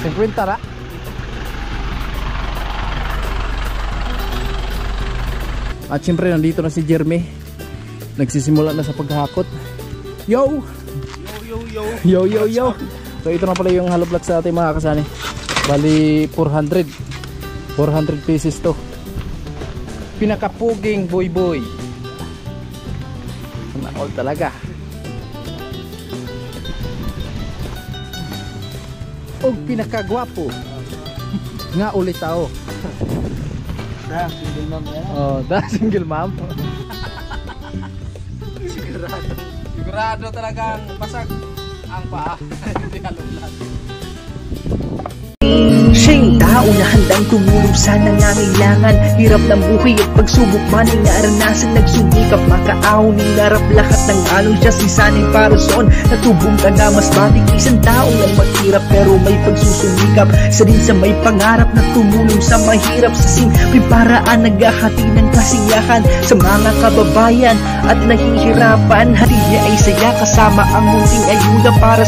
50 na. At syempre nandito na si Jeremy. Nagsisimula na sa paghakot. Yo! Yo! So ito na pala yung hollow block sa ating mga kasani. Bali 400 pieces to. Pinakapuging boy. All talaga. Og pinakagwapo. Nga ulit tao. Single mom yan. Oh, single mom. Sigurado talagang basag ang paa. Hindi halong-halong. Siya'y tao na handang tumulong sa nangangailangan. Hirap ng buhay at pagsubok man ay naranasan. Nagsumikap makaaon ng larap lahat ng alon siya sisanay para soon. Natubong ka na mas batik isang tao lang maghirap pero may pagsusumikap. Isa din sa may pangarap na tumulong sa mahirap. Sa simpleng paraan naghahati ng kasiyahan sa mga kababayan at nahihirapan. Hati niya ay saya kasama ang munting ayuda para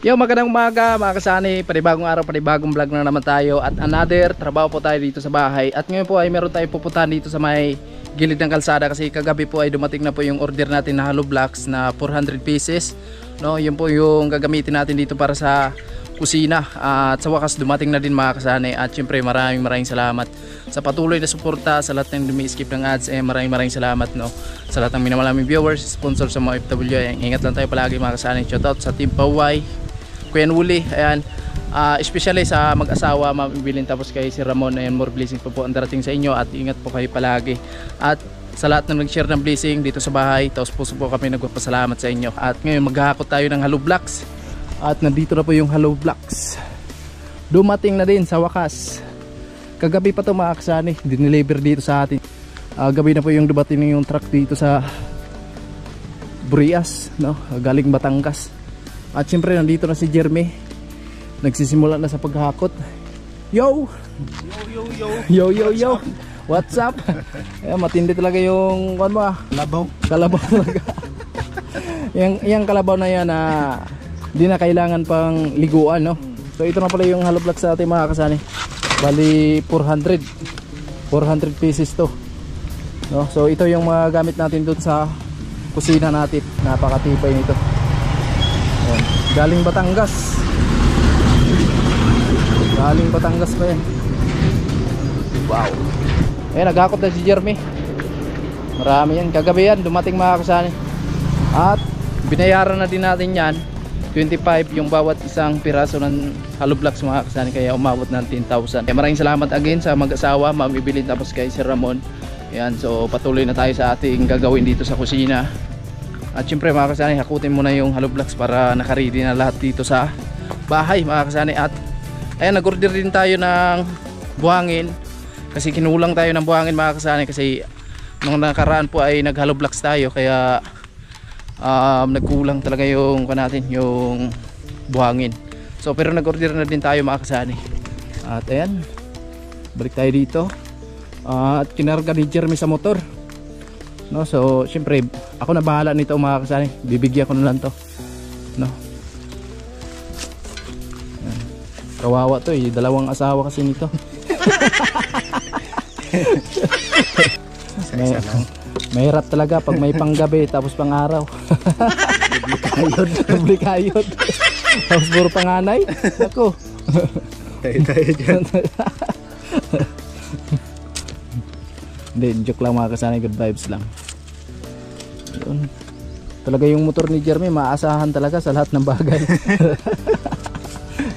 Yo, magandang umaga mga kasani, panibagong araw, panibagong vlog na naman tayo. At another trabaho po tayo dito sa bahay. At ngayon po ay meron tayong pupuntahan dito sa may gilid ng kalsada. Kasi kagabi po ay dumating na po yung order natin na hollow blocks na 400 pieces, no? Yun po yung gagamitin natin dito para sa kusina. At sa wakas dumating na din mga kasani. At syempre maraming salamat sa patuloy na suporta, sa lahat ng dumi-skip ng ads. Maraming salamat, no? Sa lahat ng minamalaming viewers, sponsor sa mga FW. Ingat lang tayo palagi mga kasani. Shoutout sa Team Paway, Kuya Wuli, ayan, especially sa mag-asawa, Ma'am Evelyn, tapos kay si Ramon, ayan, more blessings po ang darating sa inyo at ingat po kayo palagi. At sa lahat ng nag-share ng blessing dito sa bahay, taos puso po kami nagpapasalamat sa inyo. At ngayon maghahakot tayo ng hollow blocks. At nandito na po yung hollow blocks. Dumating na din sa wakas. Kagabi pa to mga kasani, dineliver dito sa atin. Gabi na po yung dumating yung truck dito sa Burias, no? Galing Batangas. At syempre nandito na si Jeremy. Nagsisimula na sa paghakot. Yo! Yo! What's up? Ayan, matindi talaga yung kalabaw talaga. Yung kalabaw na yan di na kailangan pang liguan, no? So ito na pala yung hollow block sa ating mga kasani. Bali 400 pieces to, no? So ito yung mga gamit natin dun sa kusina natin. Napakatipay nito. Galing Batangas pa yan. Wow. Ayan, naghakot na si Jeremy. Marami yan, kagabi yan dumating mga kasani. At binayaran na din natin yan 25 yung bawat isang piraso ng hollow blocks mga kasani. Kaya umabot ng 10,000. Maraming salamat again sa mag-asawa, Ma'am Evelyn, tapos kay Sir Ramon. Ayan, so patuloy na tayo sa ating gagawin dito sa kusina. At syempre mga kasani, hakutin muna yung hollow blocks para nakaready na lahat dito sa bahay mga kasani. At ayan, nag-order din tayo ng buhangin kasi kinulang tayo ng buhangin mga kasani. Kasi nung nakaraan po ay nag hollow blocks tayo, kaya nagkulang talaga yung yung buhangin. So pero nag-order na din tayo mga kasani. At ayan, balik tayo dito. At kinarga ni Jeremy sa motor, no? So syempre ako na bahala nito mga kasani, bibigyan ko na lang to, no? Yan. Kawawa to dalawang asawa kasi nito. Mahirap talaga pag may panggabi tapos pang araw. Dubli kayod. Tapos puro panganay. Ako. Tayo dyan. Hindi, joke lang mga kasani, good vibes lang. Yun. Talaga yung motor ni Jeremy, maasahan talaga sa lahat ng bagay.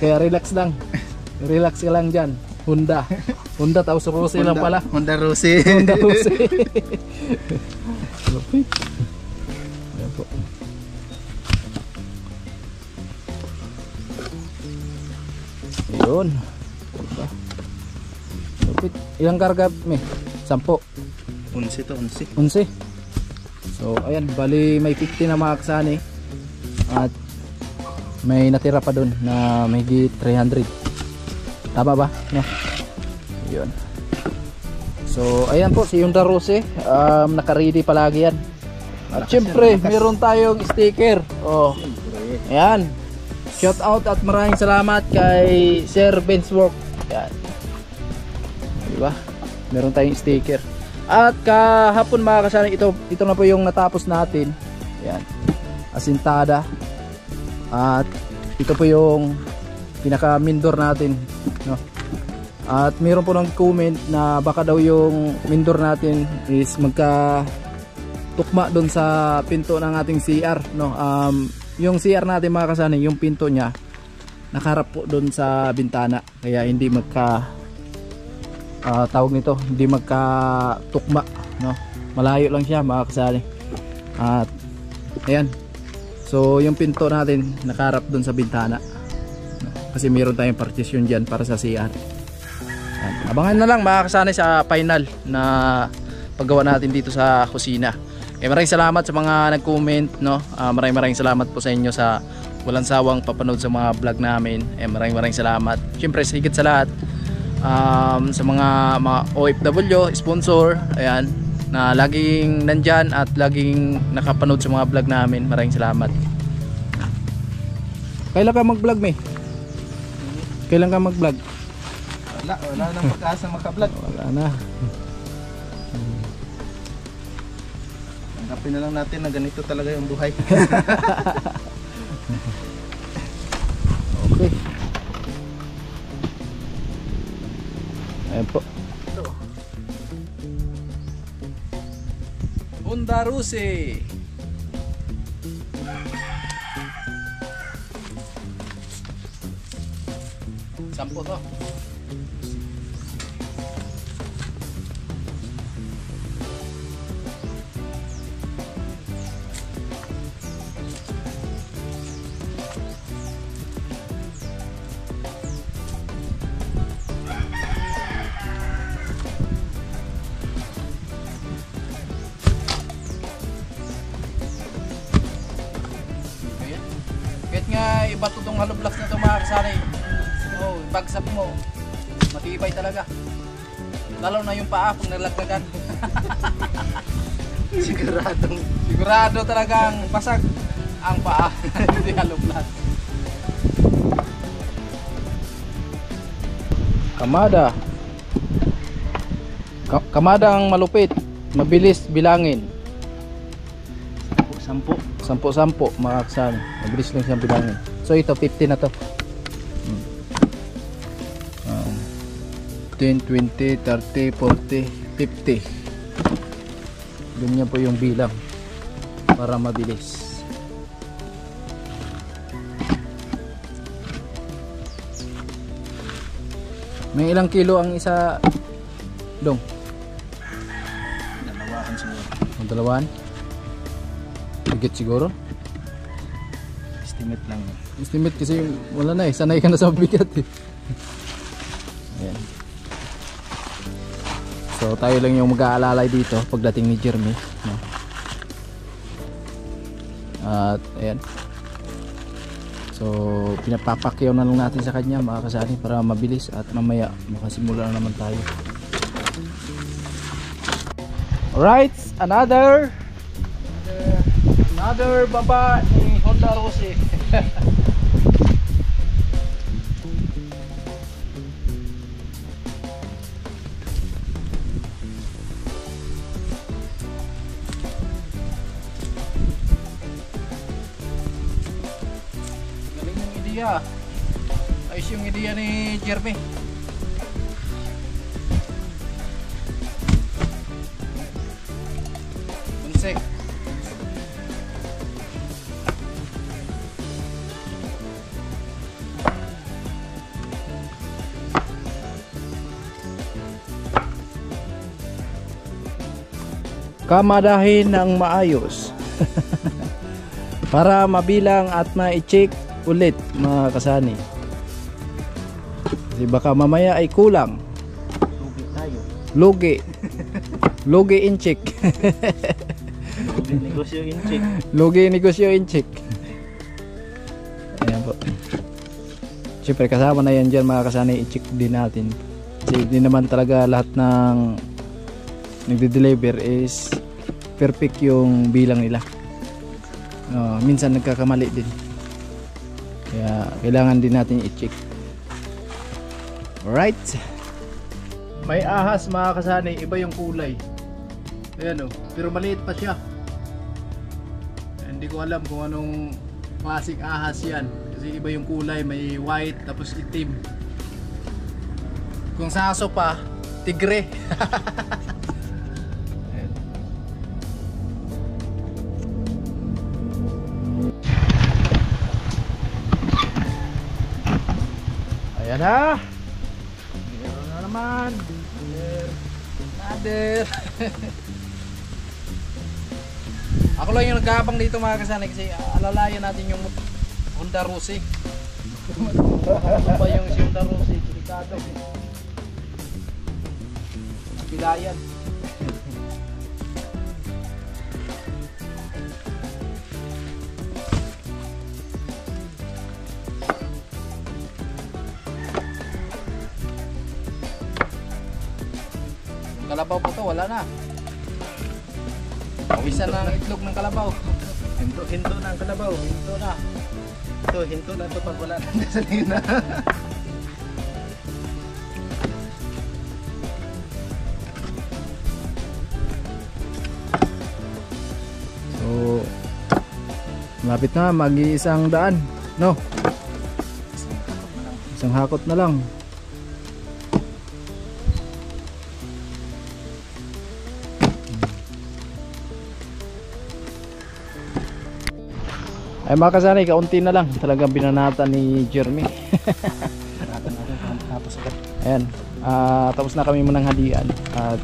Kaya relax lang. Relax ka lang dyan. Honda tapos Rossi lang pala. Honda Rossi. Lupit. Ayan po. Yun. Lupit. Ilang karga, me? 10. 11 to, 11. So ayan, bali may 50 na mga kasani. At may natira pa dun na may 300. Tama ba? No? Yun. So ayan po si Honda Rossi, naka-ready palagi yan. At syempre meron tayong sticker. Oh. Ayan. Shout out at maraming salamat kay Sir Benchwork. Yan. Diba? Meron tayong sticker. At kahapon mga kasani, ito na po yung natapos natin. Yan. Asintada. At ito po yung pinaka mindor natin, no? At mayroon po ng comment na baka daw yung mindor natin is magka tukma doon sa pinto ng ating CR, no? Yung CR natin mga kasani, yung pinto niya nakaharap po doon sa bintana, kaya hindi magka tawag nito, hindi magka tukma, no? Malayo lang siya mga kasani. At ayan, so yung pinto natin nakaharap doon sa bintana, no? Kasi mayroon tayong partition dyan para sa CR. Abangan na lang mga kasani sa final na paggawa natin dito sa kusina. Maraming salamat sa mga nag-comment, no? Maraming salamat po sa inyo sa walang sawang papanood sa mga vlog namin. Maraming salamat. Siyempre higit sa lahat sa mga OFW, sponsor, ayan, na laging nandyan at laging nakapanood sa mga vlog namin. Maraming salamat. Kailan ka mag-vlog, May? Kailan ka mag-vlog? Wala nang pag-asa maka-vlog. Wala na. Tanggapin na lang natin na ganito talaga yung buhay. Okay. Ayan po. Honda Rusi. Sampo to. Kahit nga iba to tong hollow blocks na to mga kasari. Oh, bagsak mo. Matibay talaga. Lalo na yung paa pag nalagdagan. Sigurado talagang basag ang paa. Hindi hollow block. Kamada. Kamada ang malupit. Mabilis bilangin. Sampo mga kasani. Mabilis lang siyang bilangin. So ito 50 na to. 10, 20, 30, 40, 50. Ganyan po yung bilang para mabilis. May ilang kilo ang isa dong? Dalawahan siguro. Dalawahan? Higit siguro? Estimate lang. Estimate kasi wala na eh. Sanay ka na sa mabigat eh. Ayan. So tayo lang yung mag-aalalay dito pagdating ni Jeremy, no? At ayan. So pinapapakyaw na lang natin sa kanya mga kasani para mabilis at mamaya makasimula na naman tayo. Alright, another baba ni Honda Rusi. Galing yung ideya. Ayos yung ideya ni Jeremy. Bunsek. Kamadahin ng maayos para mabilang at ma-check ulit mga kasani, kasi baka mamaya ay kulang. Lugi tayo. Lugi in check. Negosyo in check. Lugi negosyo in check. Ayan po. Siyempre kasama na yan dyan mga kasani, i-check din natin kasi hindi naman talaga lahat ng nagde-deliver is perfect yung bilang nila. Minsan nagkakamali din. Kaya kailangan din natin i-check. Alright. May ahas mga kasani, iba yung kulay. Ayan o, pero maliit pa siya. Hindi ko alam kung anong classic ahas yan. Kasi iba yung kulay, may white tapos itim. Kung sa aso pa, tigre. Ayan na. Meron na naman. Another. Ako lang yung nagkabang dito mga kasani kasi alalayan natin yung Honda Rossi. Ano ba yung si Honda Rossi? Delikado. Pilayan. Kalabaw po to, wala na. Pawisan na ang itlog ng kalabaw. Hinto na ang kalabaw. Ito na. Ito, hinto na ito pag wala ng gasolina. So, malapit na, mag-iisang daan. No? Isang hakot na lang. Ay mga kasanay, kaunti na lang. Talagang binanata ni Jeremy. Ayan. Tapos na kami munang hadian. At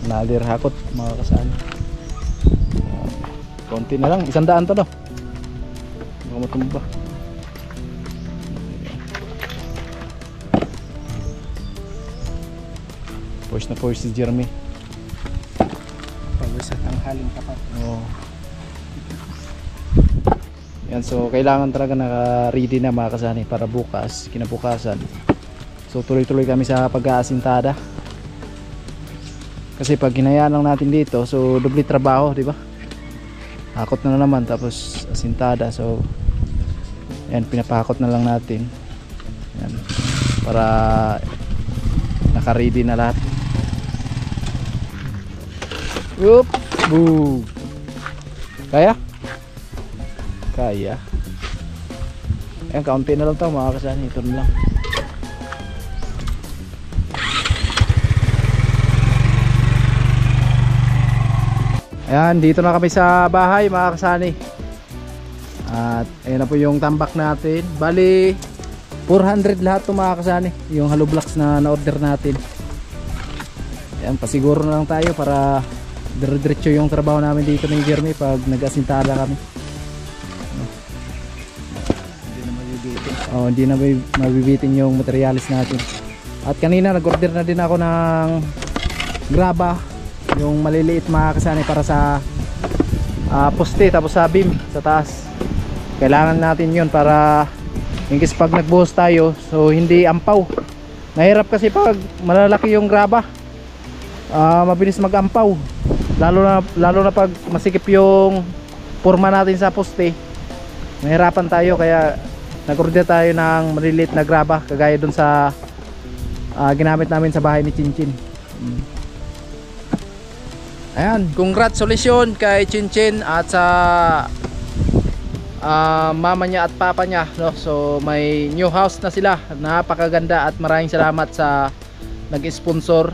another hakot mga kasanay. Kaunti na lang. 100 to no. Baka matumba. Push na push si Jeremy. Pag-usap ang haling tapat. Oo. Yan, so kailangan talaga naka-ready na mga kasani para bukas, kinabukasan. So tuloy-tuloy kami sa pag-aasintada. Kasi pag hinayaan lang natin dito, so doble trabaho, di ba? Hakot na naman tapos asintada. So yan, pinapahakot na lang natin. Yan, para naka-ready na lahat. Whoop! Boo! Kaya? Kaya. Ayan, kaunti na lang ito mga kasani. Ito na lang. Ayan, dito na kami sa bahay mga kasani. At ayan na po yung tambak natin. Bali 400 lahat ito mga kasani, yung hollow blocks na na-order natin. Ayan, pasiguro na lang tayo para dire-diretso yung trabaho namin dito ni Jeremy pag nag-asintada kami. Oh, hindi na mabibitin yung materialis natin. At kanina nag-order na din ako ng graba, yung maliliit mga kasani para sa poste tapos sa beam sa taas. Kailangan natin yun para in case pag nagbuhos tayo, so hindi ampaw. Mahirap kasi pag malalaki yung graba, mabilis mag-ampaw. Lalo na pag masikip yung forma natin sa poste, mahirapan tayo. Kaya nag-order tayo ng maliliit na graba kagaya dun sa ginamit namin sa bahay ni Chinchin. Ayan, congratulations kay Chinchin at sa mama niya at papa niya, no? So may new house na sila, napakaganda, at maraming salamat sa nag-sponsor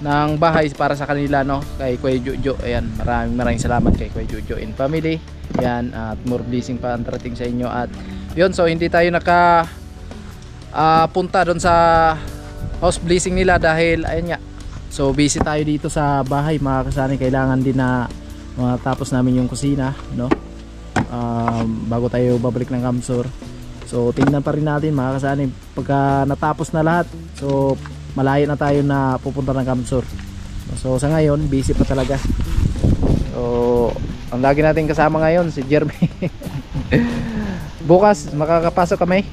ng bahay para sa kanila, no? Kay Kuya Jojo. Ayan, maraming salamat kay Kuya Jojo and family. Ayan, at more blessing pa ang darating sa inyo. At yun, so hindi tayo naka punta doon sa house blessing nila dahil ayun nga, so busy tayo dito sa bahay mga kasani. Kailangan din na matapos namin yung kusina, no? Bago tayo babalik ng Kamsur. So tingnan pa rin natin mga kasani pagka natapos na lahat, so malayo na tayo na pupunta ng Kamsur. So sa ngayon busy pa talaga. So ang lagi natin kasama ngayon si Jeremy. Bukas makakapasok kami.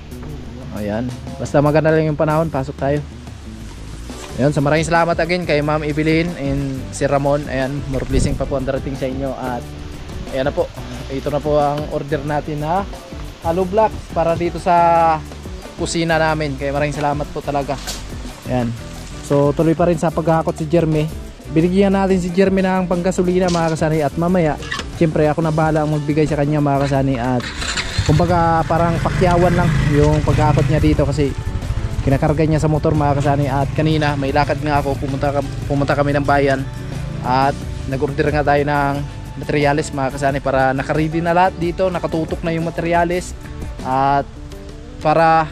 Ayan, basta maganda lang yung panahon, pasok tayo. Ayan, so maraming salamat again kay Ma'am Evelyn and si Ramon. Ayan, more blessing pa po ang darating sa inyo. At ayan na po, ito na po ang order natin na hollow blocks para dito sa kusina namin. Kaya maraming salamat po talaga. Ayan. So tuloy pa rin sa paghakot si Jeremy. Binigyan natin si Jeremy ng panggasolina mga kasani, at mamaya siyempre ako na bahala ang magbigay sa kanya mga kasani, at kumbaga parang pakyawan lang yung paghakot niya dito kasi kinakarga niya sa motor mga kasani. At kanina may lakad nga ako, pumunta kami ng bayan at nag-order nga tayo ng materyales mga kasani para naka-ready na lahat dito, nakatutok na yung materyales, at para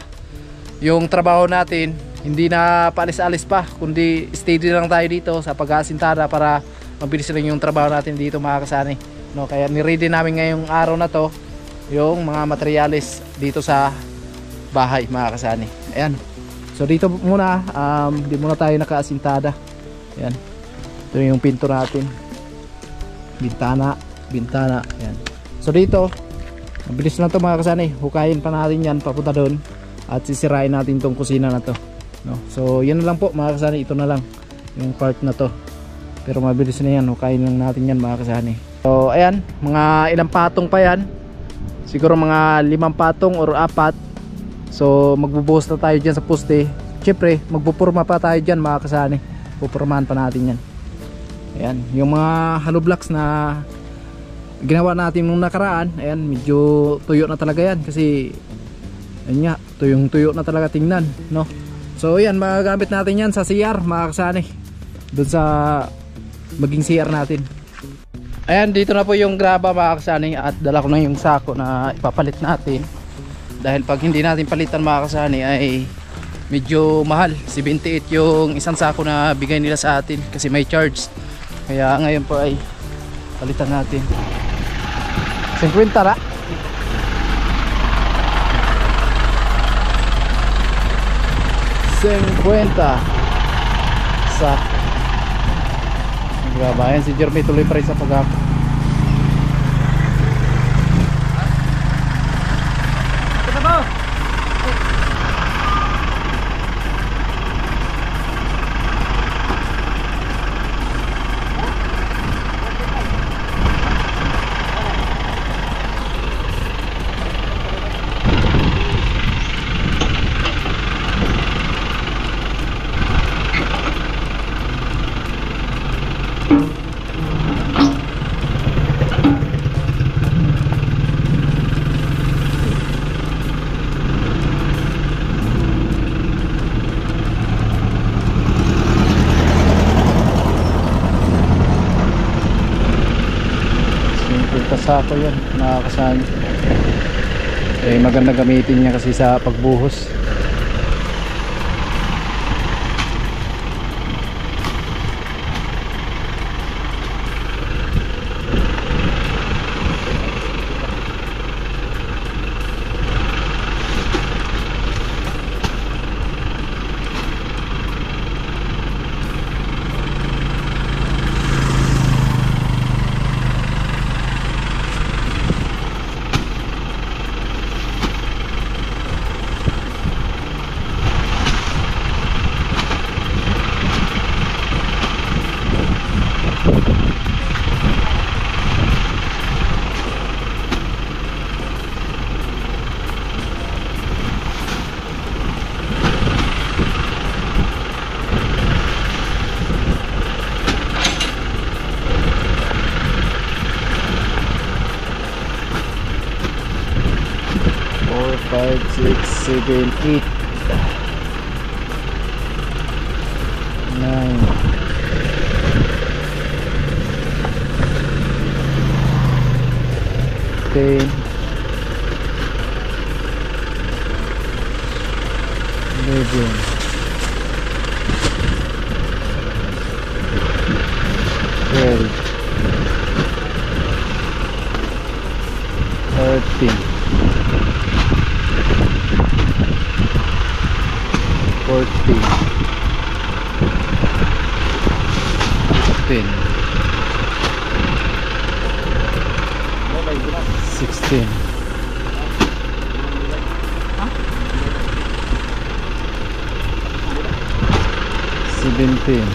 yung trabaho natin hindi na paalis-alis pa, kundi steady lang tayo dito sa pag-aasintada para mabilis lang yung trabaho natin dito mga kasani, no? Kaya ni-ready namin ngayong araw na to yung mga materyales dito sa bahay mga kasani. Ayan. So dito muna, hindi muna tayo naka-asintada. Ayan. Ito yung pinto natin. Bintana. Ayan. So dito, mabilis na to mga kasani. Hukayin pa natin yan papunta doon at sisirain natin tong kusina na to. No? So yan na lang po mga kasani, ito na lang yung part na to, pero mabilis na yan, hukayin lang natin yan mga kasani. So ayan, mga ilang patong pa yan, siguro mga 5 patong or 4. So magbubuhos na tayo dyan sa poste. Siyempre magpupurma pa tayo dyan mga kasani, pupurmahan pa natin yan. Ayan, yung mga hollow blocks na ginawa natin nung nakaraan, ayan, medyo tuyo na talaga yan kasi ayan nga, tuyo na talaga tingnan, no? So yan, magagamit natin yan sa CR mga kasani, doon sa maging CR natin. Ayan, dito na po yung graba mga kasani, at dala ko na yung sako na ipapalit natin, dahil pag hindi natin palitan mga kasani ay medyo mahal. 78 yung isang sako na bigay nila sa atin kasi may charge, kaya ngayon po ay palitan natin. 50 ra. Sa grabayan si Jeremy, tuloy pa rin sa paghakot. Ito ba? Sako yan mga kasani, eh maganda gamitin niya kasi sa pagbuhos. Five, 6, 7, 8, 9, 10, 11, 12, 13, 14, 15, 16, 17,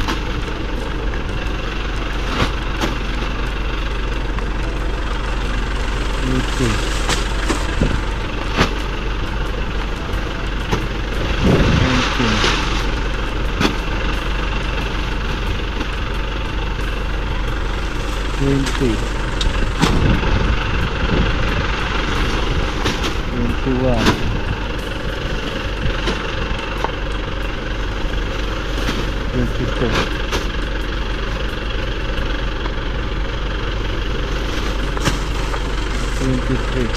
18, 20, 21, 22, 23,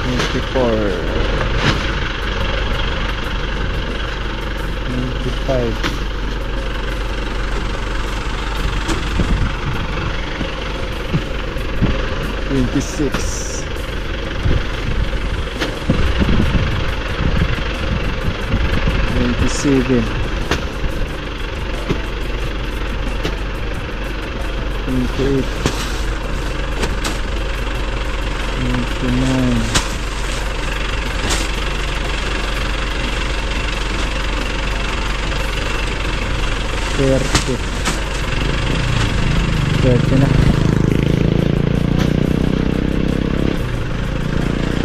24, 25, 26, 27, 28, 29, 30, 30 na,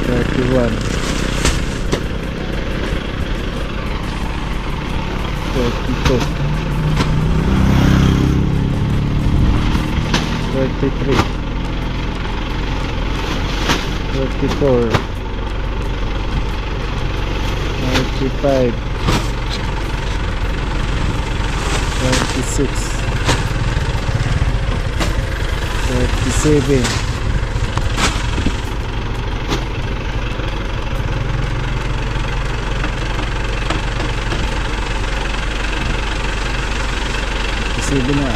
31, 32, 33, 34, 35, 36, 37, 37 na.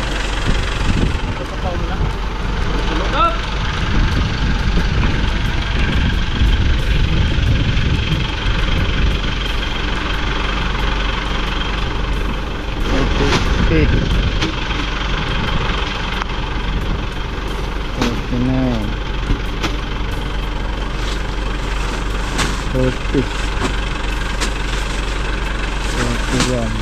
Eight, 49, 40, 41,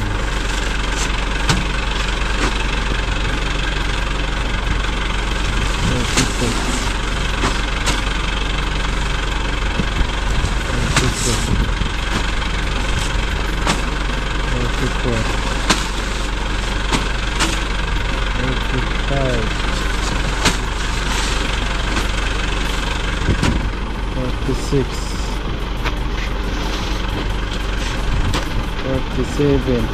46, 47,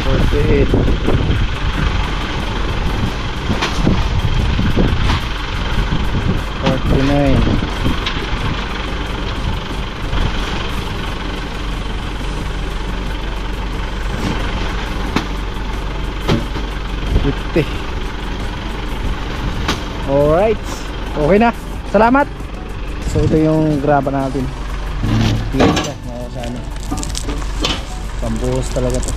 48, 49, 50. Alright, okay na, salamat. So ito yung graba natin. Tingnan nyo mga kasama, pambuhos talaga to.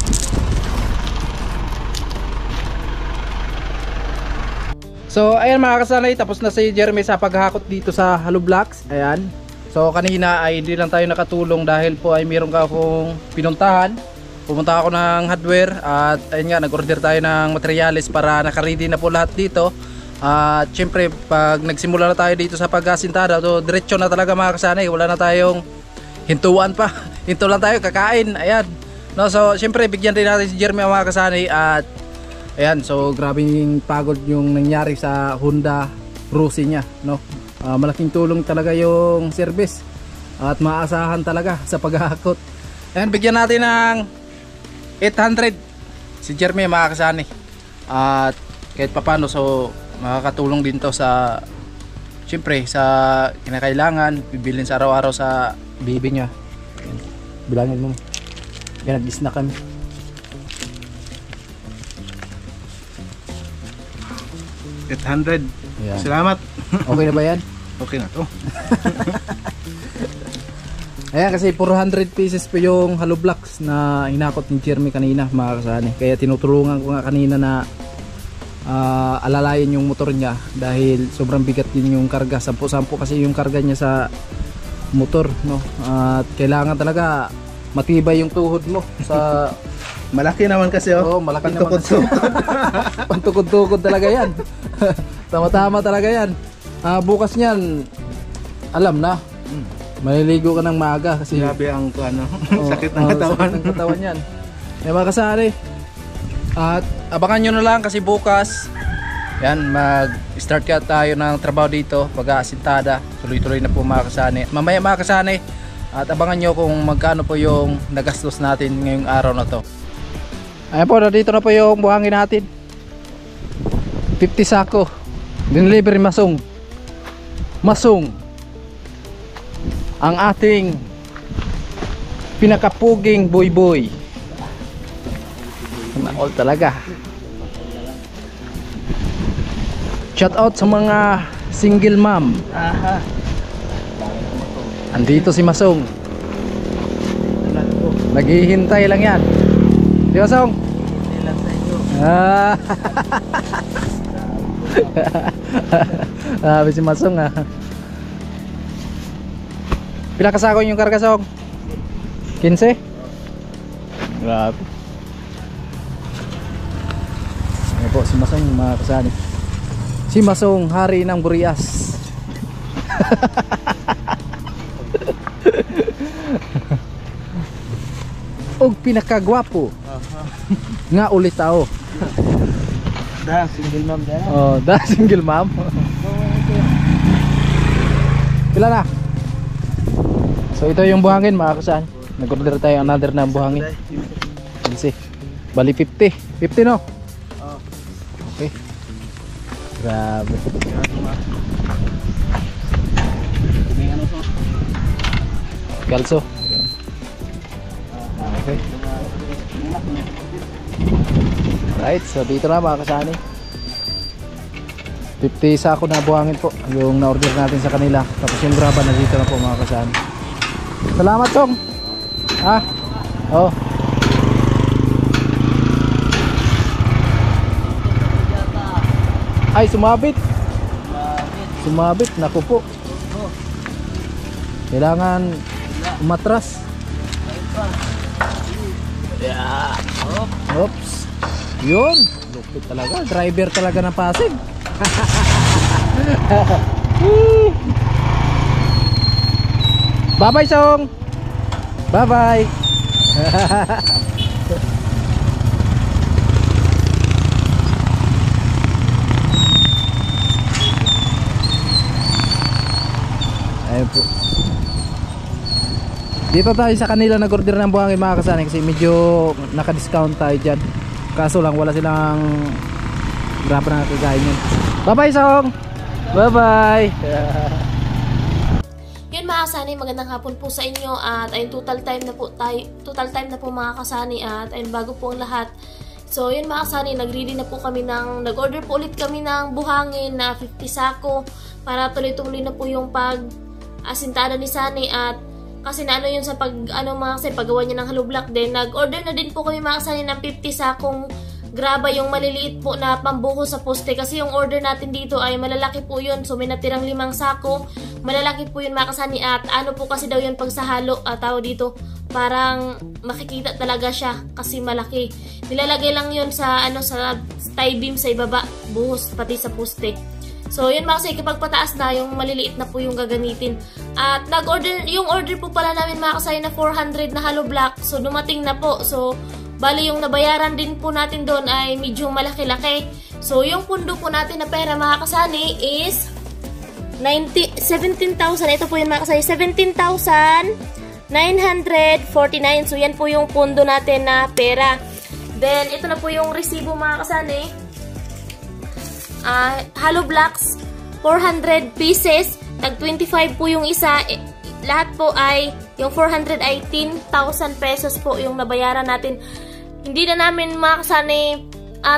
So ayan mga kasanay, tapos na si Jeremy sa paghakot dito sa hollow blocks. Ayan, so kanina ay hindi lang tayo nakatulong dahil po ay meron ka akong pinuntahan. Pumunta ako ng hardware at ayun nga, nag-order tayo ng materials para naka-ready na po lahat dito. At syempre pag nagsimula na tayo dito sa pag-asintada, so diretso na talaga mga kasanay, wala na tayong hintuan pa. Hinto lang tayo, kakain. Ayan, no, so syempre bigyan din natin si Jeremy mga kasanay. At ayan, so grabe yung pagod yung nangyari sa Honda Rusi niya, no. Malaking tulong talaga yung service at maasahan talaga sa paghahakot. Ayan, bigyan natin ng 800 si Jeremy mga kasanay. At kahit papano, so makakatulong din to sa syempre sa kinakailangan bibilin sa araw-araw sa baby niya. Ayan, bilangin mo. Yan, nag-is na kami. 800. Ayan. Salamat. Okay na ba yan? Okay na to. Ayan, kasi 400 pieces po yung hollow blocks na hinakot ni Jeremy kanina mga kasani. Kaya tinutulungan ko nga kanina na alalayan yung motor niya dahil sobrang bigat din yung karga. 10-10 kasi yung karga niya sa motor, no? At kailangan talaga matibay yung tuhod mo sa Malaki naman kasi oh. oh, malaki naman. Pantukod-tukod. Pantukod-tukod talaga yan. Tama-tama talaga yan. Bukas niyan, alam na. Maliligo ka ng maaga kasi Grabe ang ano, oh, sakit ng katawan. Sakit ng katawan yan. mga kasari. At abangan nyo na lang kasi bukas yan, mag-start ka tayo ng trabaho dito, pag-aasintada. Tuloy-tuloy na po mga kasani. Mamaya mga kasani, at abangan nyo kung magkano po yung nagastos natin ngayong araw na to. Ayan po, dito na po yung buhangin natin. 50 sako. Dinilibre Masong. Masong, ang ating pinakapuging boy. All talaga. Shout out sa mga single mom. Andito si Masong. Naghihintay lang yan. Di Masong? Hindi lang sa inyo. Sabi si Masong Pila kasako yung karga, Song? 15? Grabe. Ano po si Masong mga kasani. Si Masong, hari ng Burias. Og pinakagwapo. Nga ulit tao. Dah, single mom dah. Oh, dah single mom. Pila na? So ito yung buhangin mga kasani. Nag-order tayo another na buhangin. Sige. Bali 50. 50 no? Okay. Grabe. Kalso. Okay. Right, so dito na mga kasani. 50 sako na buhangin po yung na-order natin sa kanila. Tapos yung graba na dito na po mga kasani. Salamat, Song. Ha? Oh. Ay, sumabit. Sumabit, naku po. Kailangan umatras. Yeah. Oops. Yun. Lupit talaga. Driver talaga ng Pasig. Bye-bye, Song. Bye-bye. Ayun po. Dito tayo sa kanila nag-order ng buhangin mga kasani kasi medyo naka-discount tayo dyan. Kaso lang wala silang grabe na kagayin yun. Bye bye, Song. Bye bye. Yun mga kasani, magandang hapon po sa inyo at ayun total time na po mga kasani at ayun bago po ang lahat. So yun mga kasani, nag-ready na po kami nag-order po ulit kami ng buhangin na 50 sako para tuloy-tuloy na po yung pag-asintada ni Sani at kasi na ano yun sa paggawa niya ng hollow block din. Nag-order na din po kami mga kasani ng 50 sakong graba yung maliliit po na pambuho sa poste. Kasi yung order natin dito ay malalaki po yun. So may natirang 5 sako. Malalaki po yun mga kasani. At ano po kasi daw yun pag sa halo, tao dito, parang makikita talaga siya kasi malaki. Nilalagay lang yun sa sa tie beam sa ibaba, buhos pati sa poste. So yun mga kasani, kapag pataas na, yung maliliit na po yung gagamitin. At yung order po pala namin mga kasani na 400 na hollow block. So dumating na po. So bali yung nabayaran din po natin doon ay medyo malaki-laki. So yung pundo po natin na pera mga kasani is 17,000. Ito po yung mga kasani, 17,949. So yan po yung pundo natin na pera. Then ito na po yung resibo mga kasani. Hollow blocks 400 pieces, tag 25 po yung isa. Lahat po ay yung 400 ay 10,000 pesos po yung nabayaran natin. Hindi na namin makasani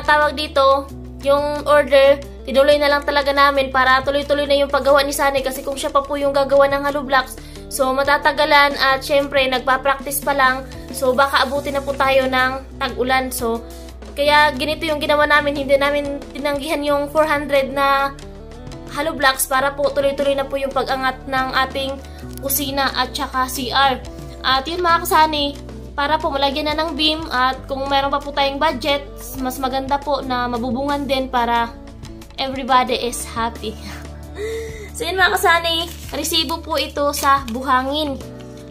tawag dito yung order, tinuloy na lang talaga namin para tuloy-tuloy na yung paggawa ni Sani kasi kung siya pa po yung gagawa ng hollow blocks, so matatagalan at syempre nagpa-practice pa lang, so baka abutin na po tayo ng tag-ulan. So kaya ganito yung ginawa namin, hindi namin tinanggihan yung 400 na hollow blocks para po tuloy-tuloy na po yung pag-angat ng ating kusina at saka CR. At yun mga kasani, para po malagyan na ng beam at kung meron pa po tayong budget, mas maganda po na mabubungan din para everybody is happy. So yun mga kasani, resibo po ito sa buhangin.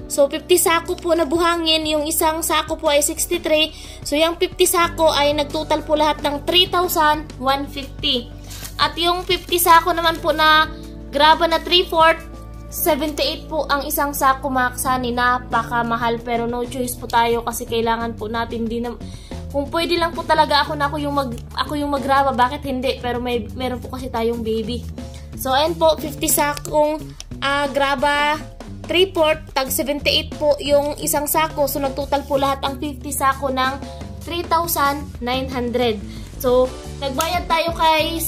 So 50 sako po na buhangin, yung isang sako po ay 63. So yung 50 sako ay nagtotal po lahat ng 3,150. At yung 50 sako naman po na graba na 3/4, 78 po ang isang sako mga kasani. Napakamahal pero no choice po tayo kasi kailangan po natin din na, kung pwede lang po talaga ako yung magraba, bakit hindi? Pero meron po kasi tayong baby. So ayan po, 50 sakong graba 3/4, tag 78 po yung isang sako. So nagtotal po lahat ang 50 sako ng 3,900. So nagbayad tayo kay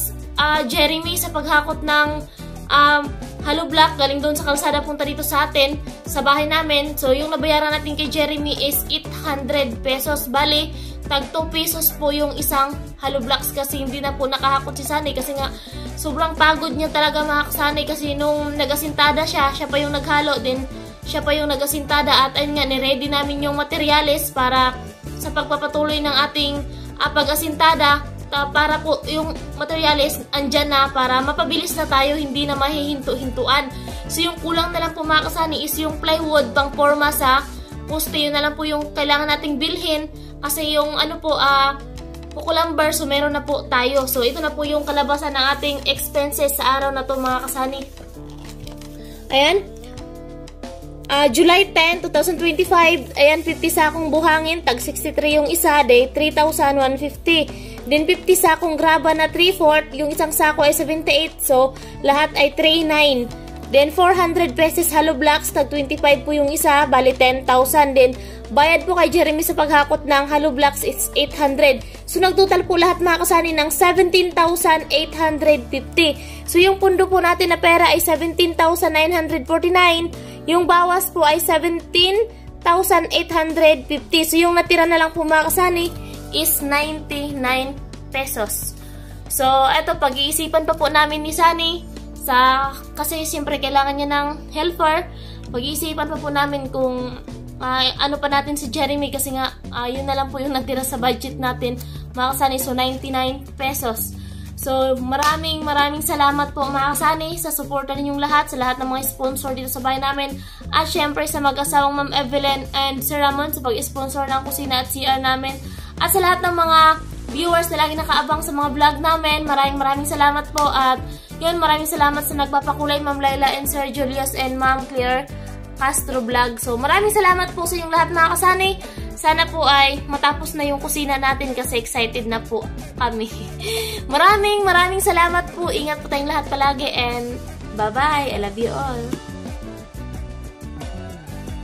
Jeremy sa paghakot ng hollow block galing doon sa kalsada punta dito sa atin, sa bahay namin. So yung nabayaran natin kay Jeremy is 800 pesos. Bali, tag 2 pesos po yung isang hollow blocks kasi hindi na po nakahakot si Sunny kasi nga sobrang pagod niya talaga mga kasanay kasi nung nagasintada siya pa yung naghalo, din siya pa yung nagasintada at ayun nga, niready namin yung materyales para sa pagpapatuloy ng ating pag-asintada. Para po yung materyales andyan na para mapabilis na tayo, hindi na mahihinto-hintuan. So yung kulang na lang po mga kasani is yung plywood pang forma sa poste. Yun na lang po yung kailangan nating bilhin kasi yung kukulambar, so meron na po tayo. So ito na po yung kalabasan ng ating expenses sa araw na to mga kasani. Ayan, July 10, 2025, ayan, 50 sakong buhangin, tag 63 yung isa, day 3,150. Then 50 sakong graba na 3/4, yung isang sako ay 78, so lahat ay 3,900. Then 400 pesos hollow blocks, tag 25 po yung isa, bali 10,000. Then bayad po kay Jeremy sa paghakot ng hollow blocks is 800. So nagtotal po lahat mga kasani ng 17,850. So yung pundo po natin na pera ay 17,949. Yung bawas po ay 17,850. So yung natira na lang po mga kasani is 99 pesos. So eto, pag-iisipan pa po namin ni Sunny kasi siyempre kailangan niya ng helper. Pag-iisipan pa po namin kung ano pa natin si Jeremy kasi nga yun na lang po yung natira sa budget natin mga kasani. So 99 pesos. So maraming salamat po mga kasani sa suporta ninyong lahat, sa lahat ng mga sponsor dito sa bahay namin, at syempre sa mag-asawang Ma'am Evelyn and Sir Ramon sa pag-sponsor ng kusina at CR namin, at sa lahat ng mga viewers na lagi nakaabang sa mga vlog namin. Maraming salamat po. At yun, maraming salamat sa nagpapakulay Ma'am Laila and Sir Julius and Ma'am Claire Castro Vlog. So maraming salamat po sa inyong lahat mga kasani. Sana po ay matapos na yung kusina natin kasi excited na po kami. Maraming salamat po. Ingat po tayong lahat palagi and bye-bye. I love you all.